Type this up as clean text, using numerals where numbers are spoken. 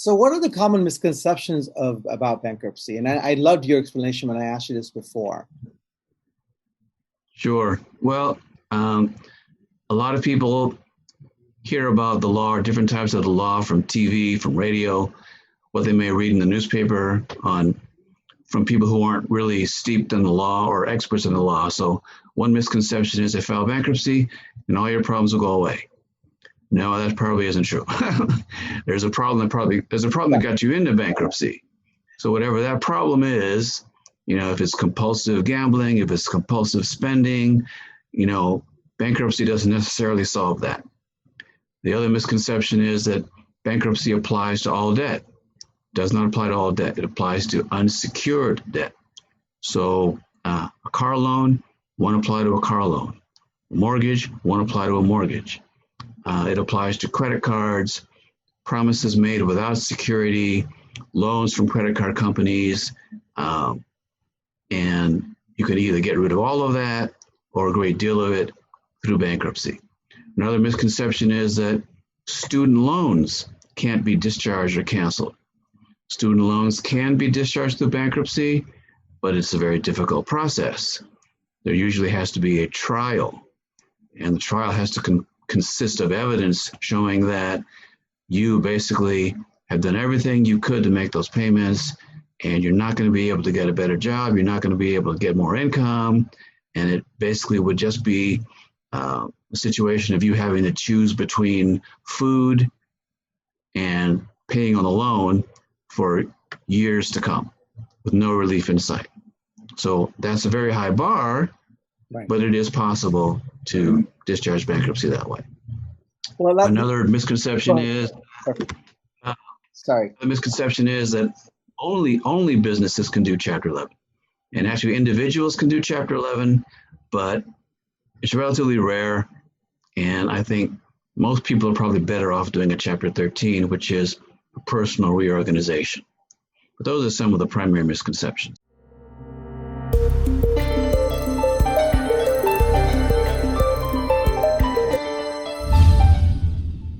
So what are the common misconceptions about bankruptcy? And I loved your explanation when I asked you this before. Sure. Well, a lot of people hear about the law, or different types of the law from TV, from radio, what they may read in the newspaper from people who aren't really steeped in the law or experts in the law. So one misconception is they file bankruptcy and all your problems will go away. No, that probably isn't true. There's a problem that got you into bankruptcy. So whatever that problem is, if it's compulsive gambling, if it's compulsive spending, bankruptcy doesn't necessarily solve that. The other misconception is that bankruptcy applies to all debt. It does not apply to all debt. It applies to unsecured debt. So a car loan won't apply to a car loan. A mortgage won't apply to a mortgage. It applies to credit cards, promises made without security, loans from credit card companies, and you can either get rid of all of that or a great deal of it through bankruptcy. Another misconception is that student loans can't be discharged or canceled. Student loans can be discharged through bankruptcy, but it's a very difficult process. There usually has to be a trial, and the trial has to consist of evidence showing that you basically have done everything you could to make those payments, and you're not going to be able to get a better job, you're not going to be able to get more income, and it basically would just be a situation of you having to choose between food and paying on the loan for years to come with no relief in sight. So that's a very high bar, right, but it is possible to discharge bankruptcy that way. Well, another misconception is the misconception is that only businesses can do Chapter 11, and actually individuals can do Chapter 11, but it's relatively rare, and I think most people are probably better off doing a Chapter 13, which is a personal reorganization. But those are some of the primary misconceptions.